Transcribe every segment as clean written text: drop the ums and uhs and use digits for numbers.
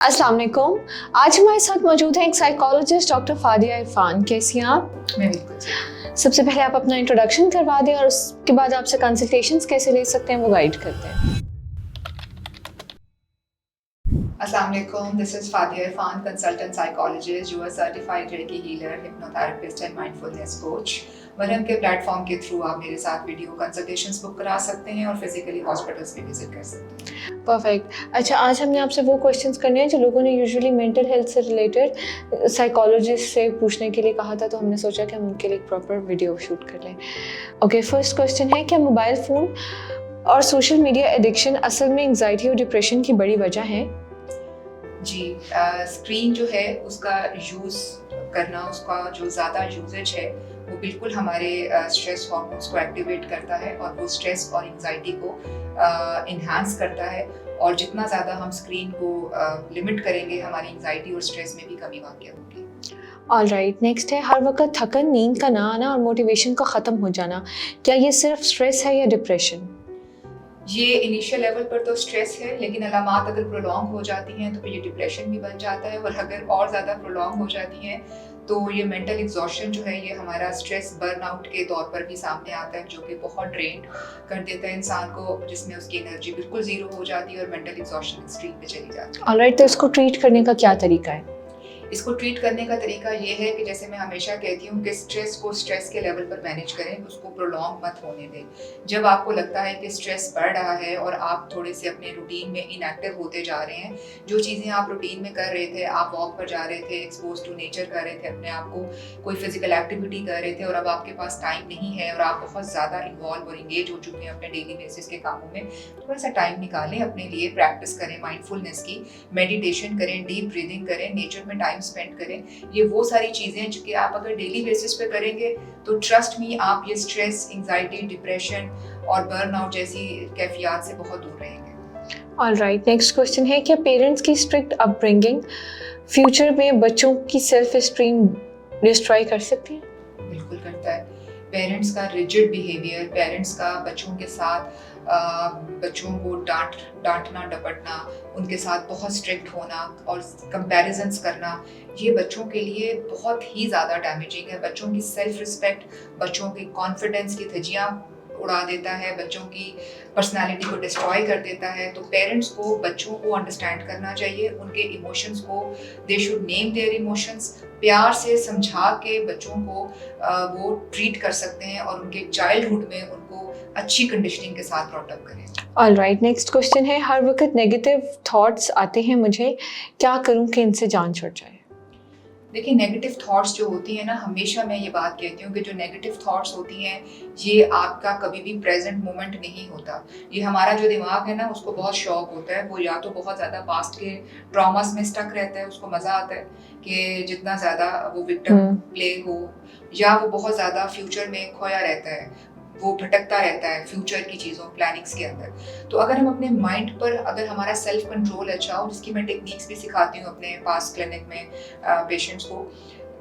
अस्सलाम वालेकुम। आज हमारे साथ मौजूद हैं एक साइकोलॉजिस्ट डॉक्टर फादिया इरफान। कैसी हैं आप? मैं बिल्कुल। सबसे पहले आप अपना इंट्रोडक्शन करवा दें और उसके बाद आपसे कंसल्टेशंस कैसे ले सकते हैं वो गाइड करते हैं। Assalamu alaikum. This is Fadia Irfan, consultant psychologist, you are certified Reiki healer, hypnotherapist and mindfulness coach. मरहम के प्लेटफॉर्म के थ्रू आप मेरे साथ वीडियो कंसल्टेशंस बुक करा सकते हैं और फिजिकली हॉस्पिटल्स में विजिट कर सकते हैं। परफेक्ट। अच्छा, आज हमने आपसे वो क्वेश्चंस करने हैं जो लोगों ने यूजुअली मेंटल हेल्थ से रिलेटेड साइकोलॉजिस्ट से पूछने के लिए कहा था, तो हमने सोचा कि हम उनके लिए एक प्रॉपर वीडियो शूट कर लें। ओके, फर्स्ट क्वेश्चन है, क्या मोबाइल फ़ोन और सोशल मीडिया एडिक्शन असल में एंग्जाइटी और डिप्रेशन की बड़ी वजह है? जी, स्क्रीन जो है उसका यूज़ करना, उसका जो ज़्यादा यूजेज है वो बिल्कुल हमारे स्ट्रेस हार्मोन्स को एक्टिवेट करता है और वो स्ट्रेस और एंग्जाइटी को इन्हांस करता है। और जितना ज़्यादा हम स्क्रीन को लिमिट करेंगे, हमारी एंग्जाइटी और स्ट्रेस में भी कमी वाक़ई होगी। ऑलराइट, नेक्स्ट है, हर वक्त थकन, नींद का ना आना और मोटिवेशन का ख़त्म हो जाना, क्या ये सिर्फ स्ट्रेस है या डिप्रेशन? ये इनिशियल लेवल पर तो स्ट्रेस है, लेकिन अलामात अगर प्रोलॉन्ग हो जाती हैं तो फिर ये डिप्रेशन भी बन जाता है। और अगर और ज़्यादा प्रोलॉन्ग हो जाती हैं तो ये मेंटल एग्जॉशन जो है, ये हमारा स्ट्रेस बर्नआउट के तौर पर भी सामने आता है, जो कि बहुत ड्रेन कर देता है इंसान को, जिसमें उसकी एनर्जी बिल्कुल ज़ीरो हो जाती है और मेंटल एग्जॉशन एक्सट्रीम पे चली जाती है। ऑलराइट, तो इसको ट्रीट करने का क्या तरीका है? इसको ट्रीट करने का तरीका ये है कि जैसे मैं हमेशा कहती हूँ कि स्ट्रेस को स्ट्रेस के लेवल पर मैनेज करें, उसको प्रोलॉन्ग मत होने दें। जब आपको लगता है कि स्ट्रेस बढ़ रहा है और आप थोड़े से अपने रूटीन में इनएक्टिव होते जा रहे हैं, जो चीज़ें आप रूटीन में कर रहे थे, आप वॉक पर जा रहे थे, एक्सपोज टू नेचर कर रहे थे, अपने आप को कोई फिजिकल एक्टिविटी कर रहे थे, और अब आपके पास टाइम नहीं है और आप बहुत ज़्यादा इन्वॉल्व और इंगेज हो चुके हैं अपने डेली बेसिस के कामों में, थोड़ा सा टाइम निकालें अपने लिए, प्रैक्टिस करें माइंडफुलनेस की, मेडिटेशन करें, डीप ब्रीदिंग करें, नेचर में टाइम स्पेंड करें। ये वो सारी चीजें हैं जो कि आप अगर डेली बेसिस पे करेंगे तो ट्रस्ट मी, आप ये स्ट्रेस, एंजाइटी, डिप्रेशन और बर्नआउट जैसी कैफियत से बहुत दूर रहेंगे। ऑलराइट, नेक्स्ट क्वेश्चन है, क्या पेरेंट्स की स्ट्रिक्ट अपब्रिंगिंग फ्यूचर में बच्चों की सेल्फ एस्टीम डिस्ट्रॉय कर सकती है? बिल्कुल करता है। पेरेंट्स का रिजिड बिहेवियर, पेरेंट्स का बच्चों के साथ बच्चों को डांटना डपटना, उनके साथ बहुत स्ट्रिक्ट होना और कंपैरिजंस करना, ये बच्चों के लिए बहुत ही ज़्यादा डैमेजिंग है। बच्चों की सेल्फ रिस्पेक्ट, बच्चों की कॉन्फिडेंस की धज्जियाँ उड़ा देता है, बच्चों की पर्सनालिटी को डिस्ट्रॉय कर देता है। तो पेरेंट्स को बच्चों को अंडरस्टैंड करना चाहिए, उनके इमोशंस को, they should name their emotions, प्यार से समझा के बच्चों को वो ट्रीट कर सकते हैं और उनके चाइल्डहुड में उनको अच्छी कंडीशनिंग के साथ ब्रॉट अप करें। ऑलराइट, नेक्स्ट क्वेश्चन है, हर वक्त नेगेटिव थॉट्स आते हैं मुझे, क्या करूं कि इनसे जान छुट जाए? देखिए, नेगेटिव थॉट्स जो होती हैं ना, हमेशा मैं ये बात कहती हूँ कि जो नेगेटिव थॉट्स होती हैं, ये आपका कभी भी प्रेजेंट मोमेंट नहीं होता। ये हमारा जो दिमाग है ना, उसको बहुत शौक होता है, वो या तो बहुत ज़्यादा पास्ट के ट्रॉमास में स्टक रहता है, उसको मज़ा आता है कि जितना ज़्यादा वो विक्टिम प्ले हो, या वो बहुत ज़्यादा फ्यूचर में खोया रहता है, वो भटकता रहता है फ्यूचर की चीज़ों, प्लानिंग्स के अंदर। तो अगर हम अपने माइंड पर, अगर हमारा सेल्फ कंट्रोल अच्छा हो, जिसकी मैं टेक्निक्स भी सिखाती हूँ अपने पास क्लिनिक में पेशेंट्स को,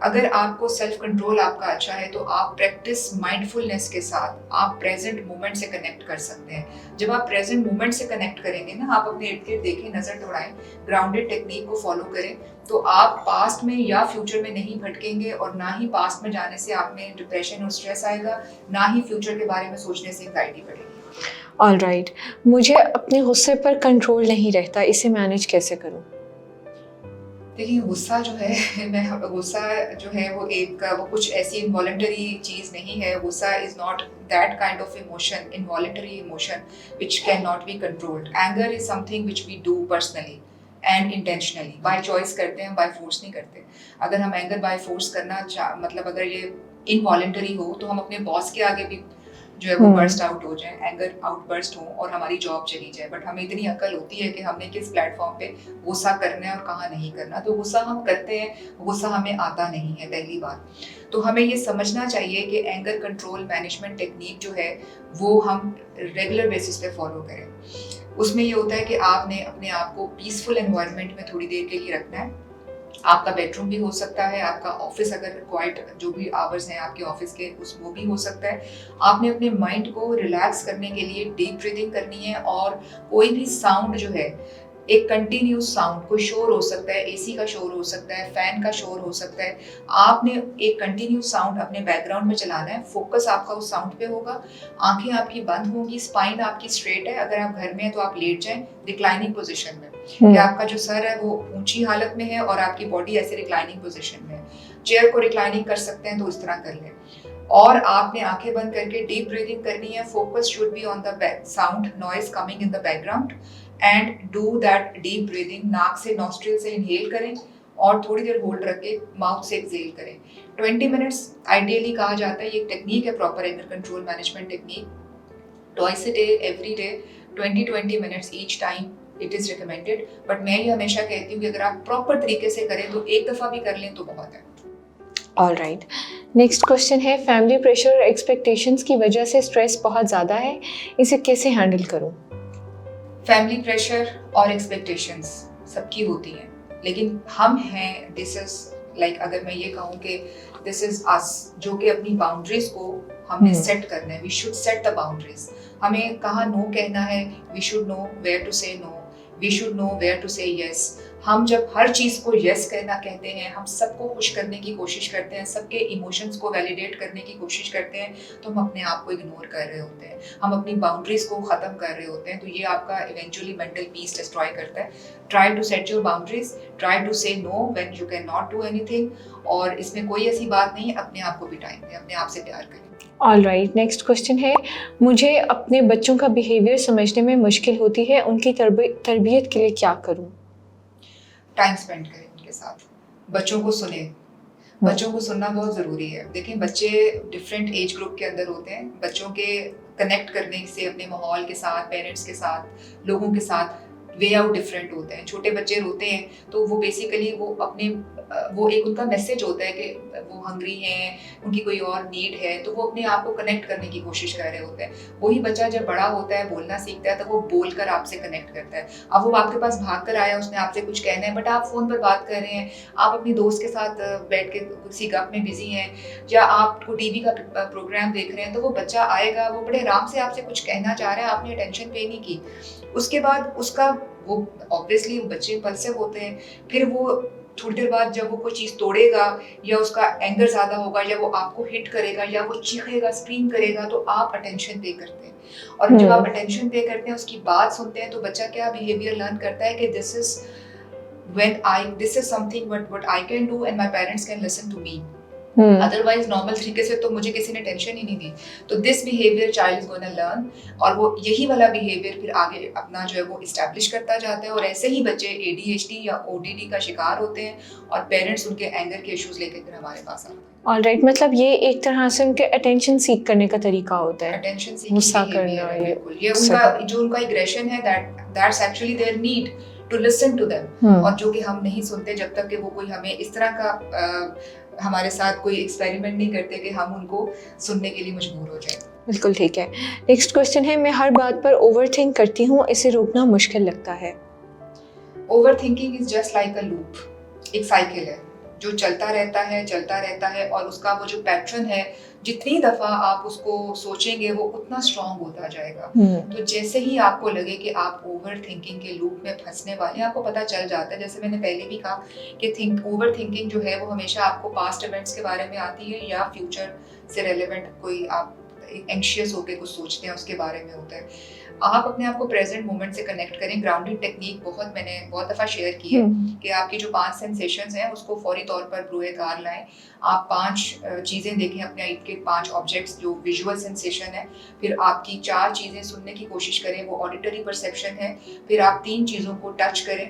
अगर आपको सेल्फ कंट्रोल आपका अच्छा है तो आप प्रैक्टिस माइंडफुलनेस के साथ आप प्रेजेंट मोमेंट से कनेक्ट कर सकते हैं। जब आप प्रेजेंट मोमेंट से कनेक्ट करेंगे ना, आप अपने इर्द गिर्द देखें, नज़र दौड़ाएं, ग्राउंडेड टेक्निक को फॉलो करें, तो आप पास्ट में या फ्यूचर में नहीं भटकेंगे, और ना ही पास्ट में जाने से आप में डिप्रेशन और स्ट्रेस आएगा, ना ही फ्यूचर के बारे में सोचने से एंग्जाइटी बढ़ेगी। ऑलराइट, मुझे अपने गुस्से पर कंट्रोल नहीं रहता, इसे मैनेज कैसे करूं? देखिए, गुस्सा जो है गुस्सा जो है वो कुछ ऐसी इनवॉलंटरी चीज़ नहीं है। गुस्सा is not that kind of emotion, involuntary emotion which can not be controlled. Anger is something which we do personally and intentionally, by choice करते हैं, बाय फोर्स नहीं करते। अगर हम एंगर बाय फोर्स करना मतलब अगर ये इनवॉलंटरी हो, तो हम अपने बॉस के आगे भी जो है वो बर्स्ट आउट हो जाए, एंगर आउटबर्स्ट हो और हमारी जॉब चली जाए। बट हमें इतनी अकल होती है कि हमने किस प्लेटफॉर्म पे गुस्सा करना है और कहाँ नहीं करना। तो गुस्सा हम करते हैं, गुस्सा हमें आता नहीं है, पहली बात। तो हमें ये समझना चाहिए कि एंगर कंट्रोल मैनेजमेंट टेक्निक जो है वो हम रेगुलर बेसिस पे फॉलो करें। उसमें ये होता है कि आपने अपने आप को पीसफुल एनवायरनमेंट में थोड़ी देर के लिए रखना है। आपका बेडरूम भी हो सकता है, आपका ऑफिस, अगर क्वाइट जो भी आवर्स हैं आपके ऑफिस के, वो भी हो सकता है। आपने अपने माइंड को रिलैक्स करने के लिए डीप ब्रीदिंग करनी है, और कोई भी साउंड जो है एक कंटिन्यूस साउंड, कोई शोर हो सकता है, एसी का शोर हो सकता है, फैन का शोर हो सकता है, आपने एक कंटिन्यूस साउंड अपने बैकग्राउंड में चलाना है, फोकस आपका उस साउंड पे होगा, आंखें आपकी बंद होंगी, स्पाइन आपकी स्ट्रेट है, अगर आप घर में हैं तो आप लेट जाएं रिक्लाइनिंग पोजीशन में, कि आपका जो सर है वो ऊंची हालत में है और आपकी बॉडी ऐसे रिक्लाइनिंग पोजीशन में है। चेयर को रिक्लाइनिंग कर सकते हैं तो इस तरह कर लें, और आपने आंखें बंद करके डीप ब्रीदिंग करनी है। Focus should be on the sound noise coming in the background and do that deep breathing. नाक से नॉस्ट्रिल से इनहेल करें और थोड़ी देर होल्ड रख के माउथ से एक्सहेल करें। 20 मिनट्स आइडियली कहा जाता है, ये एक टेक्निक है proper anger control management technique. Twice a day, every day 20 minutes each time it is recommended. But मैं ये हमेशा कहती हूँ कि अगर आप प्रॉपर तरीके से करें तो एक दफ़ा भी कर लें तो बहुत है। ऑल राइट, नेक्स्ट क्वेश्चन है, फैमिली प्रेशर और एक्सपेक्टेशंस की वजह से स्ट्रेस बहुत ज़्यादा है, इसे कैसे हैंडल करूँ? फैमिली प्रेशर और एक्सपेक्टेशंस सबकी होती हैं, लेकिन हम हैं, दिस इज लाइक, अगर मैं ये कहूँ कि दिस इज अस, जो कि अपनी बाउंड्रीज को हमने सेट करना है। We should set the boundaries. हमें कहाँ नो कहना है, we should know where to say no, we should know where to say yes. हम जब हर चीज़ को यस कहना कहते हैं, हम सबको खुश करने की कोशिश करते हैं, सबके इमोशंस को वैलिडेट करने की कोशिश करते हैं, तो हम अपने आप को इग्नोर कर रहे होते हैं, हम अपनी बाउंड्रीज को ख़त्म कर रहे होते हैं। तो ये आपका इवेंचुअली मेंटल पीस डिस्ट्रॉय करता है। Try to set your boundaries, try to say no when you can not do anything. और इसमें कोई ऐसी बात नहीं है, अपने आप को भी टाइम दें, अपने आप से प्यार करें। ऑल राइट, नेक्स्ट क्वेश्चन है, मुझे अपने बच्चों का बिहेवियर समझने में मुश्किल होती है, उनकी तरबियत के लिए क्या करूँ? टाइम स्पेंड करें उनके साथ, बच्चों को सुने, बच्चों को सुनना बहुत ज़रूरी है। देखें, बच्चे डिफरेंट एज ग्रुप के अंदर होते हैं, बच्चों के कनेक्ट करने से अपने माहौल के साथ, पेरेंट्स के साथ, लोगों के साथ वे आउट डिफरेंट होते हैं। छोटे बच्चे रोते हैं तो वो बेसिकली वो एक उनका मैसेज होता है कि वो हंग्री हैं, उनकी कोई और नीड है, तो वो अपने आप को कनेक्ट करने की कोशिश कर रहे होते हैं। वही बच्चा जब बड़ा होता है, बोलना सीखता है, तो वो बोलकर आपसे कनेक्ट करता है। अब वो आपके पास भाग कर आया, उसने आपसे कुछ कहना है, बट आप फ़ोन पर बात कर रहे हैं, आप अपनी दोस्त के साथ बैठ के किसी गप में बिजी हैं, या आपको टीवी का प्रोग्राम देख रहे हैं, तो वो बच्चा आएगा, वो बड़े आराम से आपसे कुछ कहना चाह रहा है, आपने अटेंशन पे नहीं की। उसके बाद उसका वो ऑब्वियसली बच्चे इम्पल्सिव होते हैं, फिर वो थोड़ी देर बाद जब वो कोई चीज़ तोड़ेगा या उसका एंगर ज़्यादा होगा या वो आपको हिट करेगा या वो चीखेगा, स्क्रीम करेगा, तो आप अटेंशन पे करते हैं। और जब आप अटेंशन पे करते हैं, उसकी बात सुनते हैं, तो बच्चा क्या बिहेवियर लर्न करता है कि this is something what I can do and my parents can listen to me. Otherwise normal तरीके से तो मुझे किसी ने टेंशन ही नहीं दी। तो this behaviour child is gonna learn, और वो यही वाला बिहेवियर फिर आगे अपना जो है वो इस्टेब्लिश करता जाता है। और ऐसे ही बच्चे ADHD या ODD का शिकार होते हैं और पेरेंट्स उनके एंगर के इश्यूज लेकर फिर हमारे पास आते हैं। ऑल राइट, मतलब ये एक तरह से उनके अटेंशन सीख करने का तरीका होता है, अटेंशन गुस्सा सीखने करना, ये उनका जो उनका एग्रेशन है, that's actually their need to listen to them, और जो कि हम नहीं सुनते जब तक कि वो कोई हमें इस तरह का हमारे साथ कोई एक्सपेरिमेंट नहीं करते कि हम उनको सुनने के लिए मजबूर हो जाए। बिल्कुल ठीक है। नेक्स्ट क्वेश्चन है, मैं हर बात पर ओवरथिंक करती हूँ, इसे रोकना मुश्किल लगता है। Overthinking is just like a loop, एक साइकिल है जो चलता रहता है, और उसका वो जो पैटर्न है, जितनी दफ़ा आप उसको सोचेंगे वो उतना स्ट्रॉन्ग होता जाएगा। तो जैसे ही आपको लगे कि आप ओवर थिंकिंग के लूप में फंसने वाले हैं, आपको पता चल जाता है, जैसे मैंने पहले भी कहा कि ओवर थिंकिंग जो है वो हमेशा आपको पास्ट इवेंट्स के बारे में आती है या फ्यूचर से रेलेवेंट कोई आप एंशियस होकर कुछ सोचते हैं उसके बारे में होता है। आप अपने आप को प्रेजेंट मोमेंट से कनेक्ट करें। ग्राउंडिंग टेक्निक मैंने बहुत दफ़ा शेयर की है कि आपकी जो 5 सेंसेशंस हैं उसको फौरी तौर पर ब्रूए कार लाएं। आप 5 चीज़ें देखें अपने इर्द गिर्द, 5 ऑब्जेक्ट्स जो विजुअल सेंसेशन है, फिर आपकी 4 चीज़ें सुनने की कोशिश करें, वो ऑडिटरी परसेप्शन है, फिर आप 3 चीज़ों को टच करें,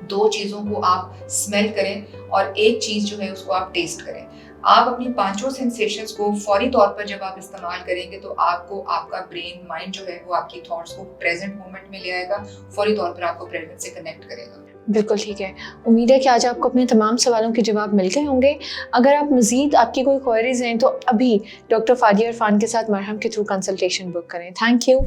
2 चीज़ों को आप स्मेल करें और 1 चीज़ जो है उसको आप टेस्ट करें। आप अपनी 5 सेंसेशंस को फौरी तौर पर जब आप इस्तेमाल करेंगे तो आपको आपका ब्रेन माइंड जो है वो आपकी थॉट्स को प्रेजेंट मोमेंट में ले आएगा, फौरी तौर पर आपको प्रेजेंट से कनेक्ट करेगा। बिल्कुल ठीक है। उम्मीद है कि आज आपको अपने तमाम सवालों के जवाब मिल गए होंगे। अगर आप मज़ीद आपकी कोई क्वेरीज हैं तो अभी डॉक्टर फादिया इरफान के साथ मरहम के थ्रू कंसल्टेशन बुक करें। Thank you.